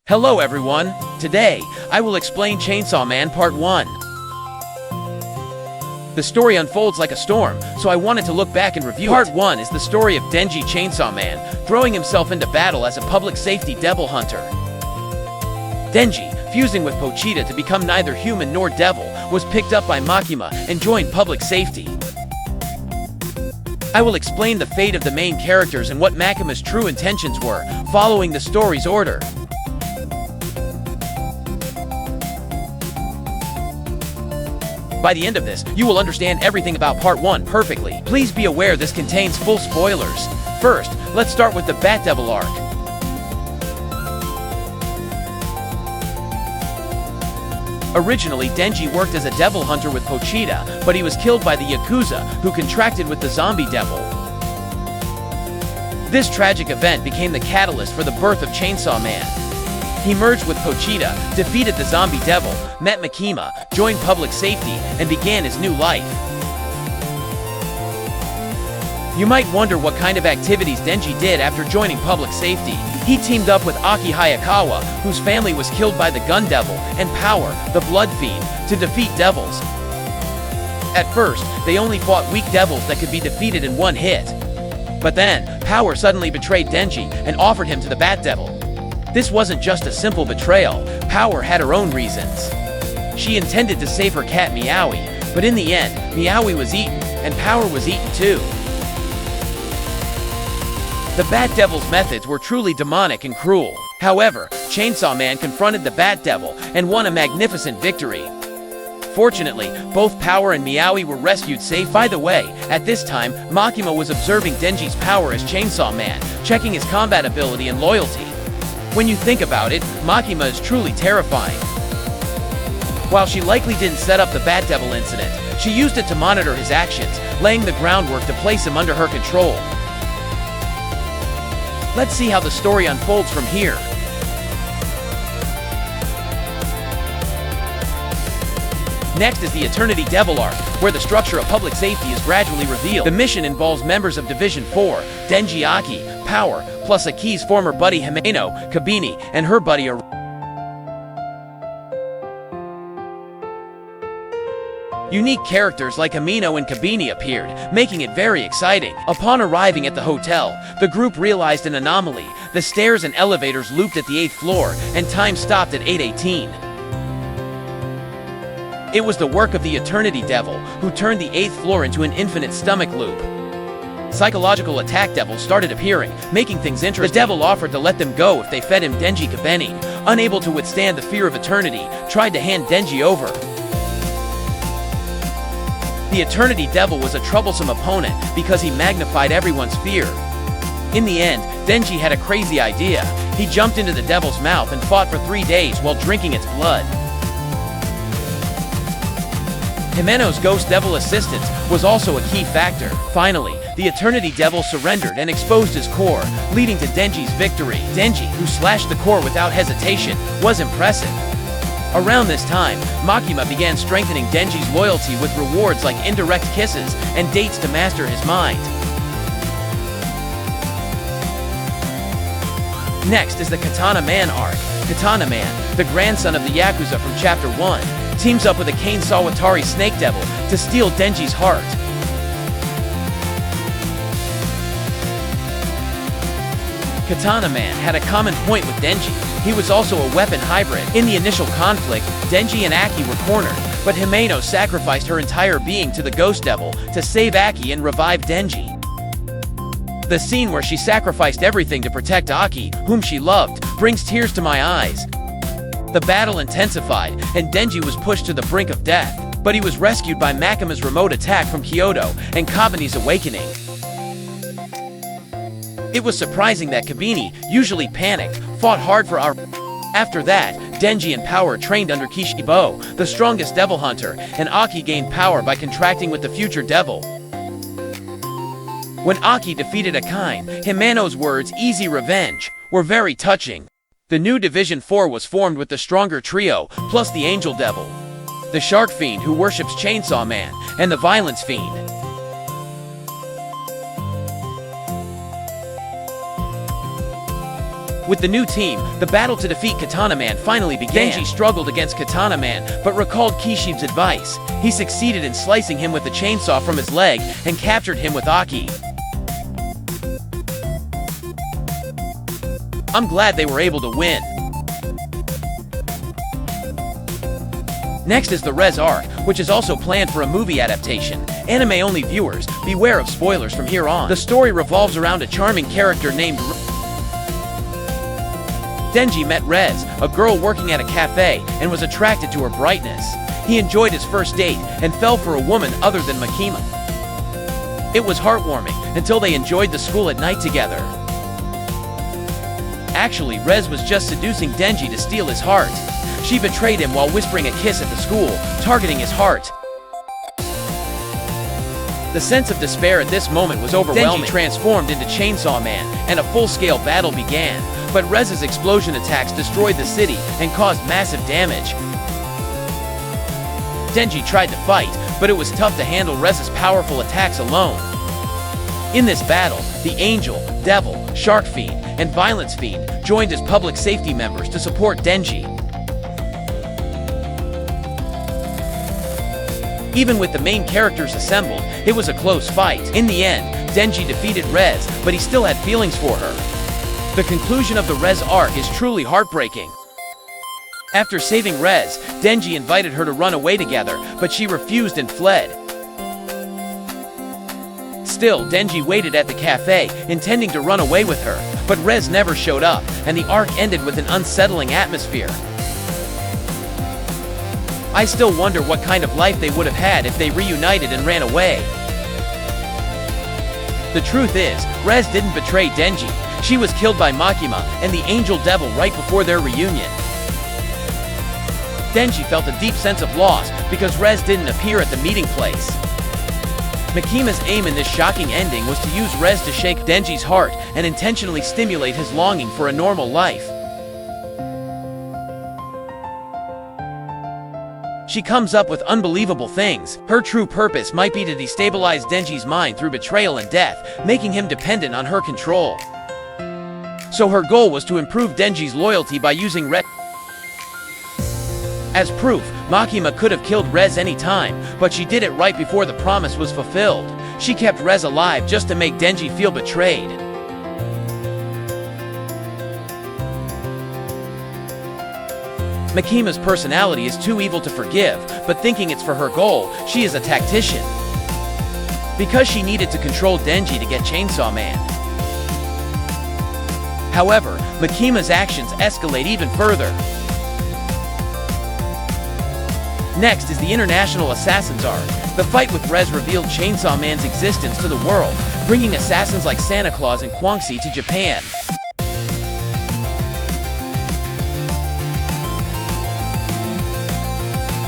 Hello everyone! Today, I will explain Chainsaw Man Part 1. The story unfolds like a storm, so I wanted to look back and review Part 1 is the story of Denji Chainsaw Man, throwing himself into battle as a public safety devil hunter. Denji, fusing with Pochita to become neither human nor devil, was picked up by Makima and joined public safety. I will explain the fate of the main characters and what Makima's true intentions were, following the story's order. By the end of this, you will understand everything about Part 1 perfectly. Please be aware this contains full spoilers. First, let's start with the Bat Devil arc. Originally, Denji worked as a devil hunter with Pochita, but he was killed by the Yakuza, who contracted with the zombie devil. This tragic event became the catalyst for the birth of Chainsaw Man. He merged with Pochita, defeated the zombie devil, met Makima, joined public safety, and began his new life. You might wonder what kind of activities Denji did after joining public safety. He teamed up with Aki Hayakawa, whose family was killed by the Gun Devil, and Power, the Blood Fiend, to defeat devils. At first, they only fought weak devils that could be defeated in one hit. But then, Power suddenly betrayed Denji and offered him to the Bat Devil. This wasn't just a simple betrayal. Power had her own reasons. She intended to save her cat Meowie, but in the end, Meowie was eaten, and Power was eaten too. The Bat Devil's methods were truly demonic and cruel. However, Chainsaw Man confronted the Bat Devil and won a magnificent victory. Fortunately, both Power and Meowie were rescued safe. By the way, at this time, Makima was observing Denji's power as Chainsaw Man, checking his combat ability and loyalty. When you think about it, Makima is truly terrifying. While she likely didn't set up the Bat Devil incident, she used it to monitor his actions, laying the groundwork to place him under her control. Let's see how the story unfolds from here. Next is the Eternity Devil arc, where the structure of public safety is gradually revealed. The mission involves members of Division 4, Denji, Aki, Power, plus Aki's former buddy Himeno, Kabini, and her buddy Unique characters like Himeno and Kabini appeared, making it very exciting. Upon arriving at the hotel, the group realized an anomaly. The stairs and elevators looped at the 8th floor, and time stopped at 8:18. It was the work of the Eternity Devil, who turned the 8th floor into an infinite stomach loop. Psychological attack devils started appearing, making things interesting. The devil offered to let them go if they fed him Denji Kabeni. Unable to withstand the fear of eternity, tried to hand Denji over. The Eternity Devil was a troublesome opponent because he magnified everyone's fear. In the end, Denji had a crazy idea. He jumped into the devil's mouth and fought for 3 days while drinking its blood. Himeno's Ghost Devil assistance was also a key factor. Finally, the Eternity Devil surrendered and exposed his core, leading to Denji's victory. Denji, who slashed the core without hesitation, was impressive. Around this time, Makima began strengthening Denji's loyalty with rewards like indirect kisses and dates to master his mind. Next is the Katana Man arc. Katana Man, the grandson of the Yakuza from Chapter 1, teams up with a Kane Sawatari Snake Devil to steal Denji's heart. Katana Man had a common point with Denji. He was also a weapon hybrid. In the initial conflict, Denji and Aki were cornered, but Himeno sacrificed her entire being to the Ghost Devil to save Aki and revive Denji. The scene where she sacrificed everything to protect Aki, whom she loved, brings tears to my eyes. The battle intensified, and Denji was pushed to the brink of death, but he was rescued by Makima's remote attack from Kyoto and Kabini's awakening. It was surprising that Kabini, usually panicked, fought hard for our... After that, Denji and Power trained under Kishibo, the strongest devil hunter, and Aki gained power by contracting with the future devil. When Aki defeated Akine, Himeno's words, "easy revenge," were very touching. The new Division 4 was formed with the stronger trio, plus the Angel Devil, the Shark Fiend who worships Chainsaw Man, and the Violence Fiend. With the new team, the battle to defeat Katana Man finally began. Denji struggled against Katana Man, but recalled Kishibe's advice. He succeeded in slicing him with the chainsaw from his leg and captured him with Aki. I'm glad they were able to win. Next is the Reze arc, which is also planned for a movie adaptation. Anime-only viewers, beware of spoilers from here on. The story revolves around a charming character named Denji met Reze, a girl working at a cafe, and was attracted to her brightness. He enjoyed his first date and fell for a woman other than Makima. It was heartwarming until they enjoyed the school at night together. Actually, Reze was just seducing Denji to steal his heart. She betrayed him while whispering a kiss at the school, targeting his heart. The sense of despair at this moment was overwhelming. Denji transformed into Chainsaw Man, and a full-scale battle began. But Reze's explosion attacks destroyed the city and caused massive damage. Denji tried to fight, but it was tough to handle Reze's powerful attacks alone. In this battle, the Angel, Devil, Shark Fiend, and Violence Fiend joined as public safety members to support Denji. Even with the main characters assembled, it was a close fight. In the end, Denji defeated Reze, but he still had feelings for her. The conclusion of the Reze arc is truly heartbreaking. After saving Reze, Denji invited her to run away together, but she refused and fled. Still, Denji waited at the cafe, intending to run away with her, but Reze never showed up, and the arc ended with an unsettling atmosphere. I still wonder what kind of life they would have had if they reunited and ran away. The truth is, Reze didn't betray Denji. She was killed by Makima and the Angel Devil right before their reunion. Denji felt a deep sense of loss because Reze didn't appear at the meeting place. Makima's aim in this shocking ending was to use Reze to shake Denji's heart and intentionally stimulate his longing for a normal life. She comes up with unbelievable things. Her true purpose might be to destabilize Denji's mind through betrayal and death, making him dependent on her control. So her goal was to improve Denji's loyalty by using Reze. As proof, Makima could have killed Reze any time, but she did it right before the promise was fulfilled. She kept Reze alive just to make Denji feel betrayed. Makima's personality is too evil to forgive, but thinking it's for her goal, she is a tactician. Because she needed to control Denji to get Chainsaw Man. However, Makima's actions escalate even further. Next is the International Assassins arc. The fight with Reze revealed Chainsaw Man's existence to the world, bringing assassins like Santa Claus and Quangxi to Japan.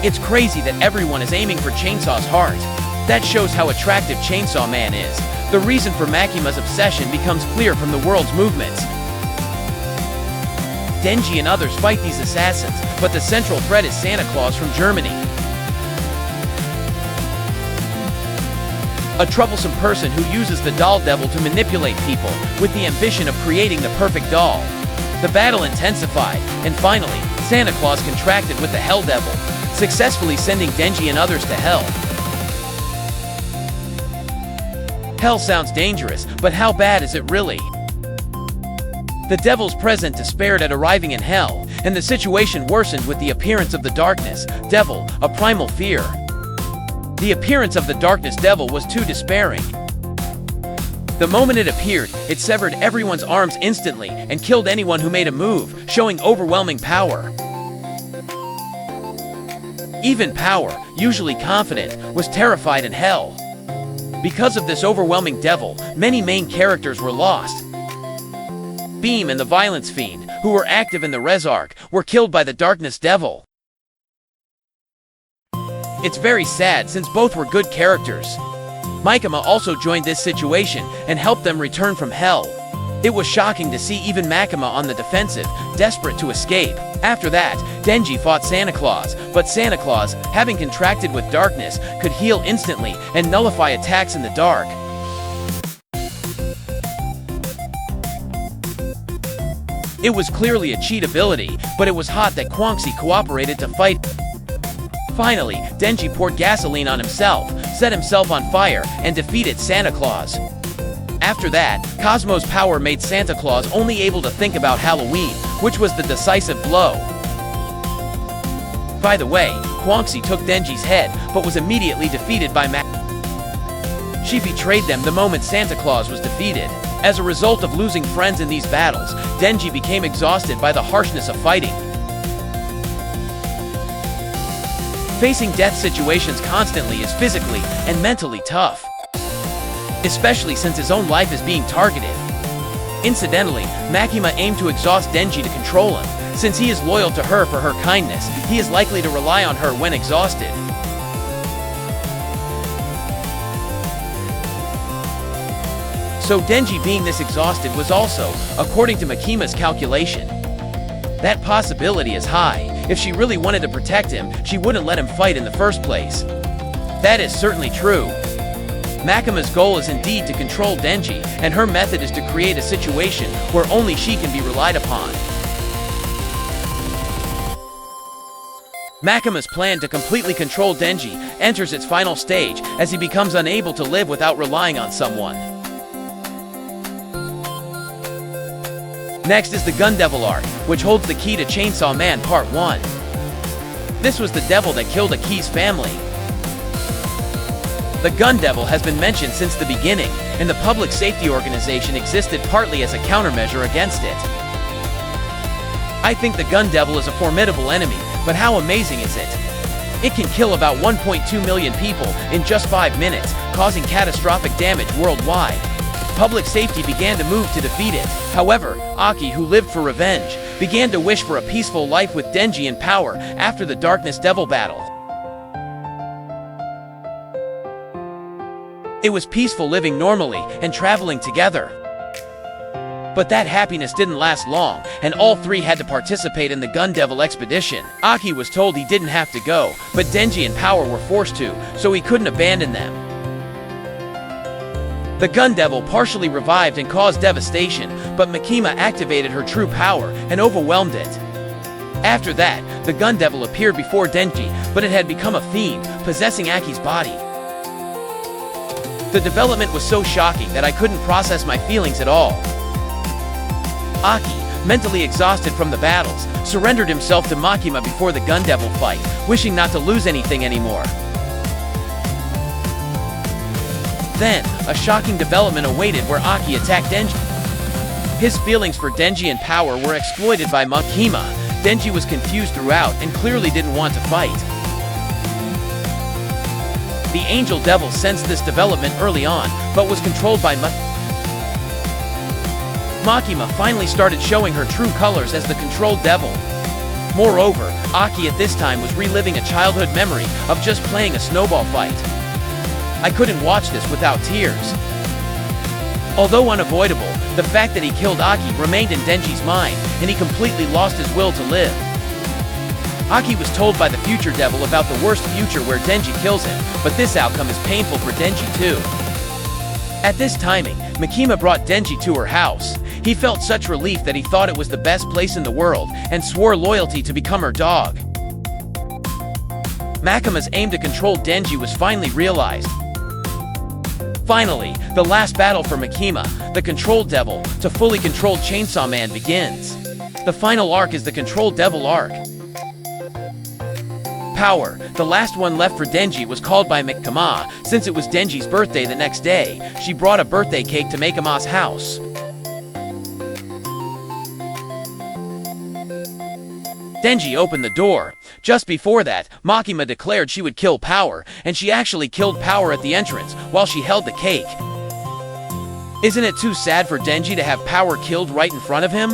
It's crazy that everyone is aiming for Chainsaw's heart. That shows how attractive Chainsaw Man is. The reason for Makima's obsession becomes clear from the world's movements. Denji and others fight these assassins, but the central threat is Santa Claus from Germany. A troublesome person who uses the doll devil to manipulate people, with the ambition of creating the perfect doll. The battle intensified, and finally, Santa Claus contracted with the Hell Devil, successfully sending Denji and others to Hell. Hell sounds dangerous, but how bad is it really? The devil's present despaired at arriving in Hell, and the situation worsened with the appearance of the Darkness Devil, a primal fear. The appearance of the Darkness Devil was too despairing. The moment it appeared, it severed everyone's arms instantly and killed anyone who made a move, showing overwhelming power. Even Power, usually confident, was terrified in Hell. Because of this overwhelming devil, many main characters were lost. Beam and the Violence Fiend, who were active in the Reze arc, were killed by the Darkness Devil. It's very sad since both were good characters. Makima also joined this situation and helped them return from Hell. It was shocking to see even Makima on the defensive, desperate to escape. After that, Denji fought Santa Claus, but Santa Claus, having contracted with darkness, could heal instantly and nullify attacks in the dark. It was clearly a cheat ability, but it was hot that Quanxi cooperated to fight. Finally, Denji poured gasoline on himself, set himself on fire, and defeated Santa Claus. After that, Cosmo's power made Santa Claus only able to think about Halloween, which was the decisive blow. By the way, Quanxi took Denji's head, but was immediately defeated by She betrayed them the moment Santa Claus was defeated. As a result of losing friends in these battles, Denji became exhausted by the harshness of fighting. Facing death situations constantly is physically and mentally tough, especially since his own life is being targeted. Incidentally, Makima aimed to exhaust Denji to control him. Since he is loyal to her for her kindness, he is likely to rely on her when exhausted. So Denji being this exhausted was also, according to Makima's calculation. That possibility is high. If she really wanted to protect him, she wouldn't let him fight in the first place. That is certainly true. Makima's goal is indeed to control Denji, and her method is to create a situation where only she can be relied upon. Makima's plan to completely control Denji enters its final stage as he becomes unable to live without relying on someone. Next is the Gun Devil arc, which holds the key to Chainsaw Man Part 1. This was the devil that killed Aki's family. The Gun Devil has been mentioned since the beginning, and the public safety organization existed partly as a countermeasure against it. I think the Gun Devil is a formidable enemy, but how amazing is it? It can kill about 1.2 million people in just 5 minutes, causing catastrophic damage worldwide. Public safety began to move to defeat it. However, Aki, who lived for revenge, began to wish for a peaceful life with Denji and Power after the Darkness Devil battle. It was peaceful living normally and traveling together. But that happiness didn't last long, and all three had to participate in the Gun Devil expedition. Aki was told he didn't have to go, but Denji and Power were forced to, so he couldn't abandon them. The Gun Devil partially revived and caused devastation, but Makima activated her true power and overwhelmed it. After that, the Gun Devil appeared before Denji, but it had become a fiend, possessing Aki's body. The development was so shocking that I couldn't process my feelings at all. Aki, mentally exhausted from the battles, surrendered himself to Makima before the Gun Devil fight, wishing not to lose anything anymore. Then, a shocking development awaited where Aki attacked Denji. His feelings for Denji and Power were exploited by Makima. Denji was confused throughout and clearly didn't want to fight. The Angel Devil sensed this development early on, but was controlled by Makima finally started showing her true colors as the controlled devil. Moreover, Aki at this time was reliving a childhood memory of just playing a snowball fight. I couldn't watch this without tears. Although unavoidable, the fact that he killed Aki remained in Denji's mind, and he completely lost his will to live. Aki was told by the future devil about the worst future where Denji kills him, but this outcome is painful for Denji too. At this timing, Makima brought Denji to her house. He felt such relief that he thought it was the best place in the world, and swore loyalty to become her dog. Makima's aim to control Denji was finally realized. Finally, the last battle for Makima, the Controlled Devil, to fully control Chainsaw Man begins. The final arc is the Controlled Devil arc. Power, the last one left for Denji, was called by Makima. Since it was Denji's birthday the next day, she brought a birthday cake to Makima's house. Denji opened the door. Just before that, Makima declared she would kill Power, and she actually killed Power at the entrance while she held the cake. Isn't it too sad for Denji to have Power killed right in front of him?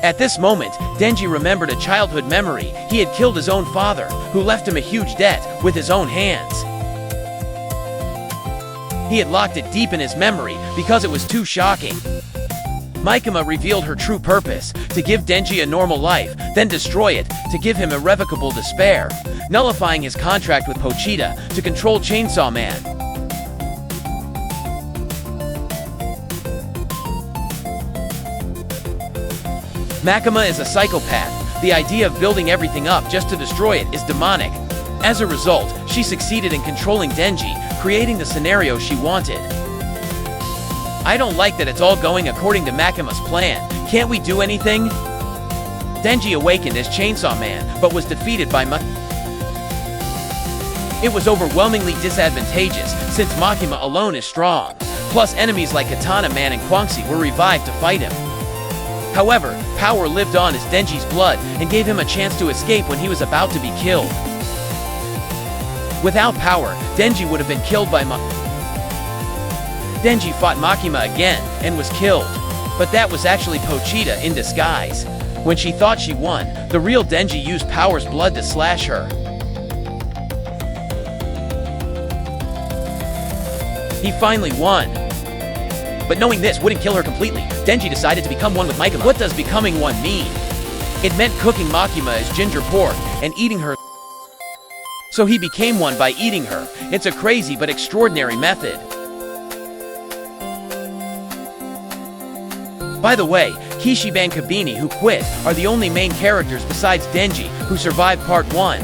At this moment, Denji remembered a childhood memory. He had killed his own father, who left him a huge debt, with his own hands. He had locked it deep in his memory because it was too shocking. Makima revealed her true purpose, to give Denji a normal life, then destroy it, to give him irrevocable despair, nullifying his contract with Pochita to control Chainsaw Man. Makima is a psychopath. The idea of building everything up just to destroy it is demonic. As a result, she succeeded in controlling Denji, creating the scenario she wanted. I don't like that it's all going according to Makima's plan. Can't we do anything? Denji awakened as Chainsaw Man, but was defeated by It was overwhelmingly disadvantageous, since Makima alone is strong. Plus, enemies like Katana Man and Quangxi were revived to fight him. However, Power lived on as Denji's blood and gave him a chance to escape when he was about to be killed. Without Power, Denji would have been killed by Denji fought Makima again and was killed. But that was actually Pochita in disguise. When she thought she won, the real Denji used Power's blood to slash her. He finally won. But knowing this wouldn't kill her completely, Denji decided to become one with Makima. What does becoming one mean? It meant cooking Makima as ginger pork and eating her. So he became one by eating her. It's a crazy but extraordinary method. By the way, Kishibe and Kabini, who quit, are the only main characters besides Denji, who survived Part 1.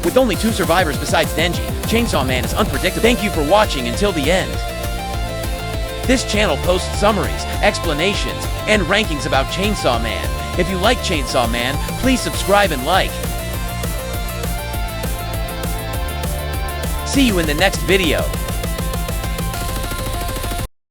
With only 2 survivors besides Denji, Chainsaw Man is unpredictable. Thank you for watching until the end. This channel posts summaries, explanations, and rankings about Chainsaw Man. If you like Chainsaw Man, please subscribe and like. See you in the next video.